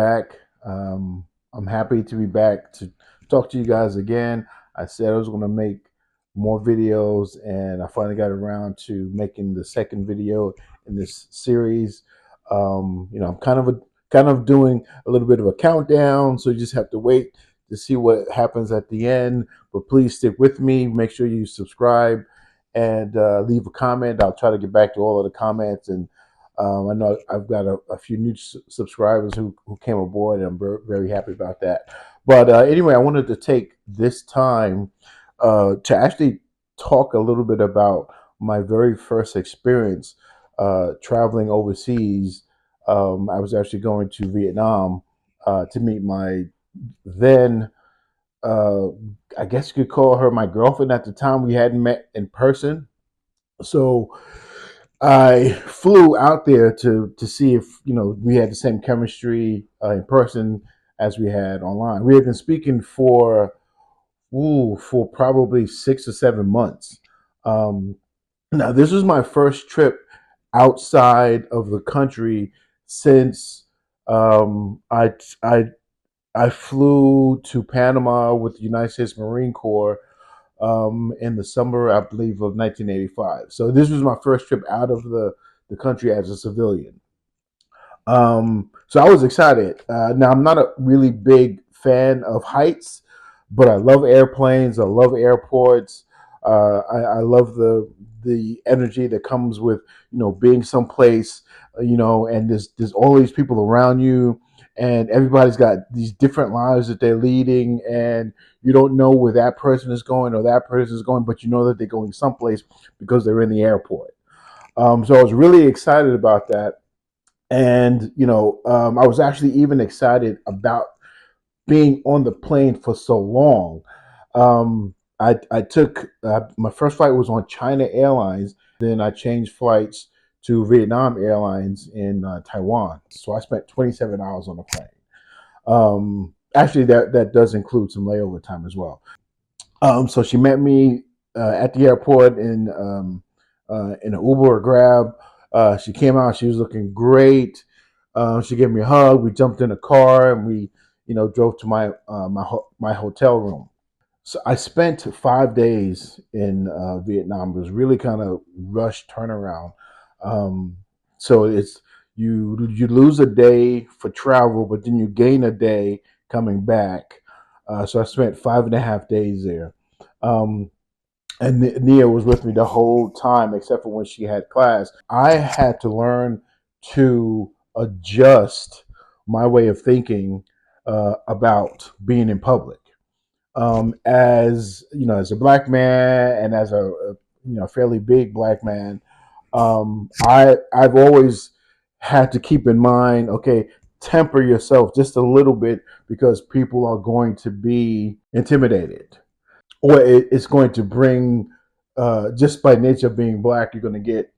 back. I'm happy to be back to talk to you guys again. I said I was going to make more videos, and I finally got around to making the second video in this series. I'm kind of doing a little bit of a countdown, so you just have to wait to see what happens at the end. But please stick with me. Make sure you subscribe and leave a comment. I'll try to get back to all of the comments, and I know I've got a few new subscribers who came aboard, and I'm very happy about that. But anyway, I wanted to take this time to actually talk a little bit about my very first experience traveling overseas. I was actually going to Vietnam to meet my then, uh, I guess you could call her my girlfriend at the time. We hadn't met in person. So I flew out there to see if we had the same chemistry in person as we had online. We had been speaking for probably 6 or 7 months. Um, Now this was my first trip outside of the country since um, I I I flew to Panama with the United States Marine Corps in the summer, I believe, of 1985. So this was my first trip out of the country as a civilian. So I was excited. Now I'm not a really big fan of heights, but I love airplanes. I love airports. I love the energy that comes with being someplace, and there's all these people around you, and everybody's got these different lives that they're leading, and you don't know where that person is going or that person is going, but you know that they're going someplace because they're in the airport. So I was really excited about that, and I was actually even excited about being on the plane for so long. I took my first flight was on China Airlines. Then I changed flights to Vietnam Airlines in Taiwan. So I spent 27 hours on the plane. Actually, that does include some layover time as well. So she met me at the airport in an Uber or Grab. She came out. She was looking great. She gave me a hug. We jumped in a car and we, drove to my hotel room. So I spent 5 days in Vietnam. It was really kind of rushed turnaround. Um, so you lose a day for travel, but then you gain a day coming back. So I spent 5.5 days there. Um, and Nia was with me the whole time except for when she had class. I had to learn to adjust my way of thinking about being in public. As as a black man and as a fairly big black man, I've always had to keep in mind, okay, temper yourself just a little bit because people are going to be intimidated, or it's going to bring, just by nature of being black, you're going to get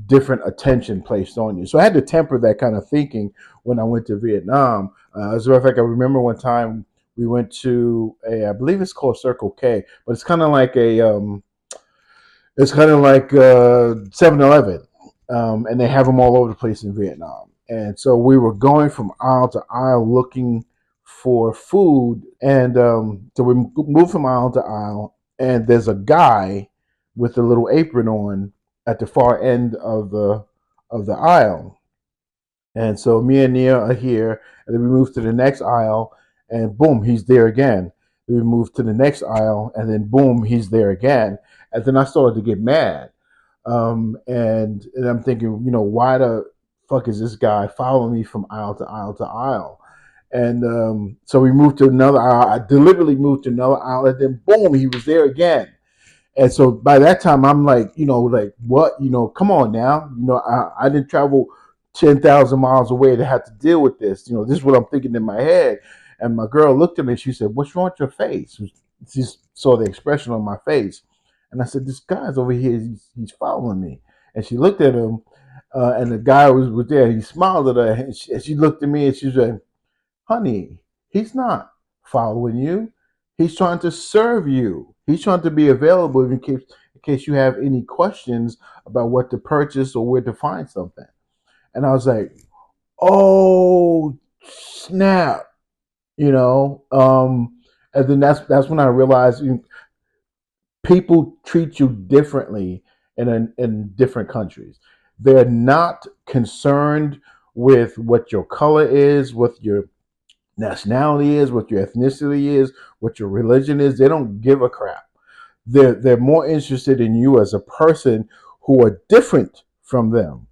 different attention placed on you. So I had to temper that kind of thinking when I went to Vietnam. As a matter of fact, I remember one time we went to I believe it's called Circle K, but it's kind of like 7-Eleven, and they have them all over the place in Vietnam. And so we were going from aisle to aisle looking for food, and so we moved from aisle to aisle, and there's a guy with a little apron on at the far end of the aisle. And so me and Nia are here, and then we move to the next aisle, and boom, he's there again. Then we move to the next aisle, and then boom, he's there again. And then I started to get mad, and I'm thinking, why the fuck is this guy following me from aisle to aisle to aisle? And so we moved to another aisle. I deliberately moved to another aisle, and then boom, he was there again. And so by that time, I'm like, like what? Come on now. I didn't travel 10,000 miles away to have to deal with this. This is what I'm thinking in my head. And my girl looked at me and she said, "What's wrong with your face?" She saw the expression on my face. And I said, "This guy's over here. He's following me." And she looked at him, and the guy was there. He smiled at her, and she looked at me and she said, "Honey, he's not following you. He's trying to serve you. He's trying to be available in case you have any questions about what to purchase or where to find something." And I was like, "Oh, snap, you know. And then that's when I realized people treat you differently in different countries. They're not concerned with what your color is, what your nationality is, what your ethnicity is, what your religion is. They don't give a crap. They're more interested in you as a person who are different from them.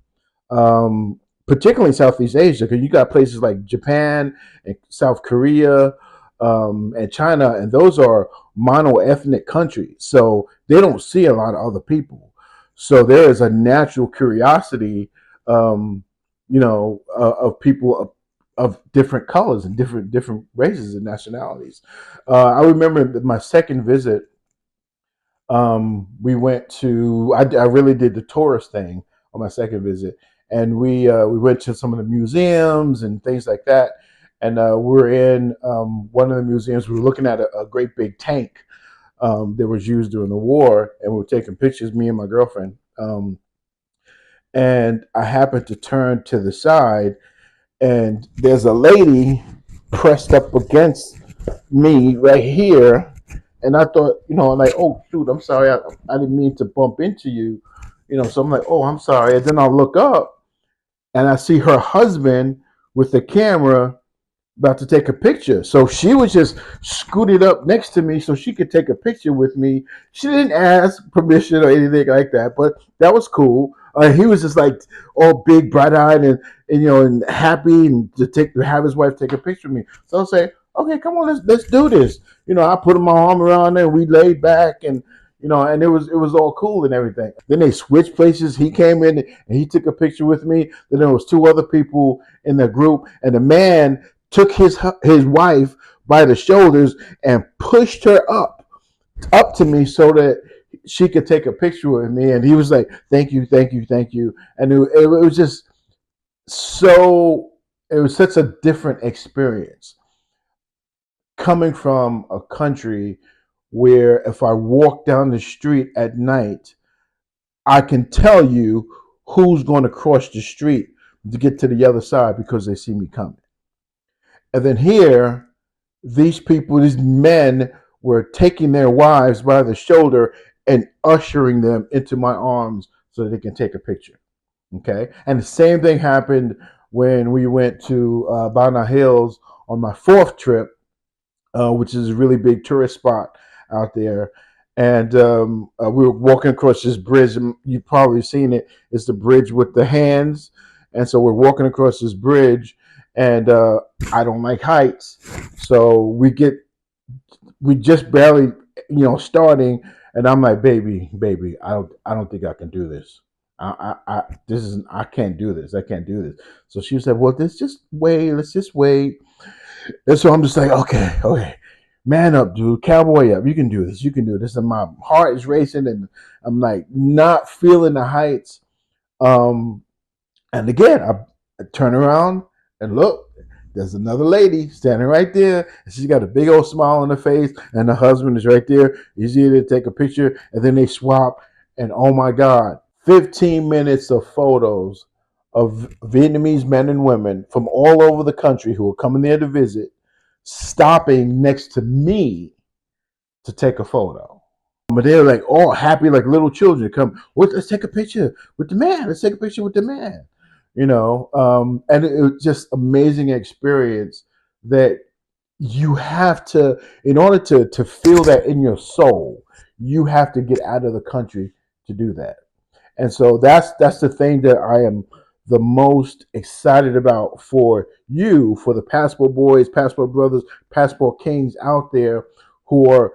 Um, Particularly Southeast Asia, because you got places like Japan and South Korea and China, and those are mono-ethnic countries, so they don't see a lot of other people. So there is a natural curiosity, um, of people of different colors and different races and nationalities. I remember my second visit. We went to. I really did the tourist thing on my second visit, and we went to some of the museums and things like that. And we're in one of the museums. We were looking at a great big tank that was used during the war, and we were taking pictures. Me and my girlfriend. And I happened to turn to the side, and there's a lady pressed up against me right here, and I thought, like, oh shoot, I'm sorry, I didn't mean to bump into you, So I'm like, oh, I'm sorry, and then I look up and I see her husband with the camera about to take a picture. So she was just scooted up next to me so she could take a picture with me. She didn't ask permission or anything like that, but that was cool. He was just like all big, bright eyed, and happy, and to have his wife take a picture of me. So I say, okay, come on, let's do this. I put my arm around her, and we laid back, and it was all cool and everything. Then they switched places. He came in and he took a picture with me. Then there was two other people in the group, and the man took his wife by the shoulders and pushed her up to me so that she could take a picture with me. And he was like, "Thank you, thank you, thank you." And it was just so. It was such a different experience coming from a country where if I walk down the street at night, I can tell you who's going to cross the street to get to the other side because they see me coming. And then here, these people, these men, were taking their wives by the shoulder and ushering them into my arms so that they can take a picture. Okay. And the same thing happened when we went to Bana Hills on my fourth trip, which is a really big tourist spot out there. And we were walking across this bridge. And you've probably seen it. It's the bridge with the hands. And so we're walking across this bridge, and I don't like heights. So we just barely, starting, and I'm like, baby, I don't think I can do this. I can't do this. I can't do this. So she said, well, let's just wait. And so I'm just like, okay, okay, man up, dude, cowboy up. You can do this. You can do this. And my heart is racing, and I'm like not feeling the heights. Um, and again, I turn around and look. There's another lady standing right there, and she's got a big old smile on her face, and the husband is right there. He's here to take a picture, and then they swap. And oh my God, 15 minutes of photos of Vietnamese men and women from all over the country who are coming there to visit, stopping next to me to take a photo. But they're like all happy, like little children. Come, let's take a picture with the man. Let's take a picture with the man. And it was just amazing experience that you have to, in order to feel that in your soul, you have to get out of the country to do that. And so that's the thing that I am the most excited about for you, for the passport boys, passport brothers, passport kings out there who are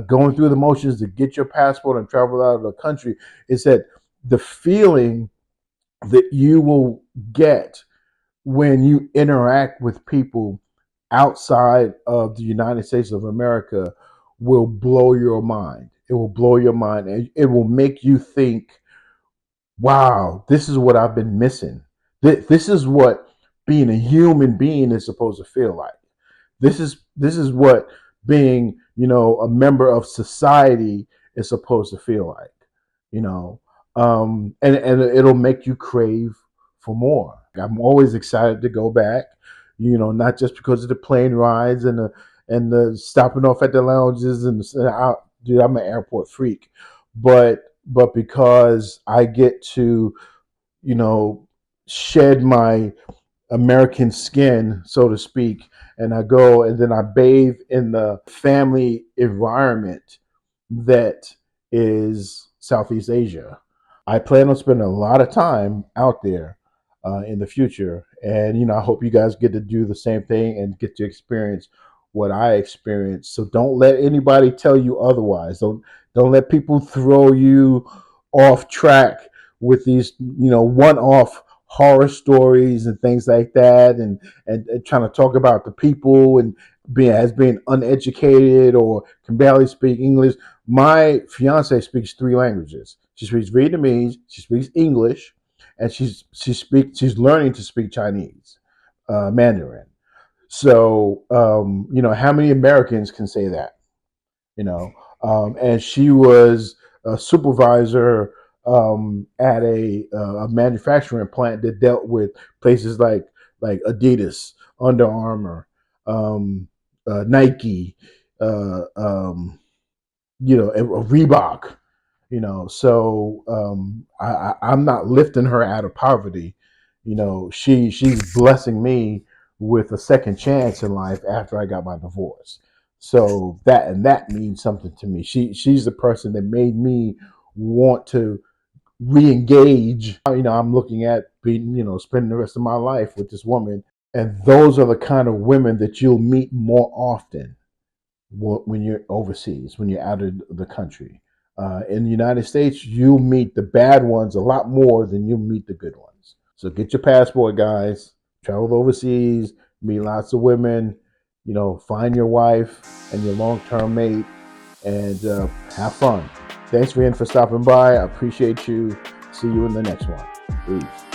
going through the motions to get your passport and travel out of the country, is that the feeling that you will get when you interact with people outside of the United States of America will blow your mind. It will blow your mind, and it will make you think, wow, this is what I've been missing. This is what being a human being is supposed to feel like. This is what being, a member of society is supposed to feel like. You know, and it'll make you crave for more. I'm always excited to go back. not just because of the plane rides and the stopping off at the lounges dude, I'm an airport freak, but because I get to, you know, shed my American skin, so to speak, and I go and then I bathe in the family environment that is Southeast Asia. I plan on spending a lot of time out there in the future, and I hope you guys get to do the same thing and get to experience what I experienced. So don't let anybody tell you otherwise. Don't let people throw you off track with these one-off horror stories and things like that, and trying to talk about the people and being uneducated or can barely speak English. My fiance speaks three languages. She speaks Vietnamese, she speaks English, and she's learning to speak Chinese, Mandarin. So how many Americans can say that? you know. And she was a supervisor at a manufacturing plant that dealt with places like Adidas, Under Armour, Nike, Reebok. I'm not lifting her out of poverty. She's blessing me with a second chance in life after I got my divorce. So that means something to me. She's the person that made me want to re-engage. I'm looking at being, spending the rest of my life with this woman, and those are the kind of women that you'll meet more often when you're overseas, when you're out of the country. In the United States, you'll meet the bad ones a lot more than you'll meet the good ones. So get your passport, guys. Travel overseas, meet lots of women. Find your wife and your long-term mate, and have fun. Thanks again for stopping by. I appreciate you. See you in the next one. Peace.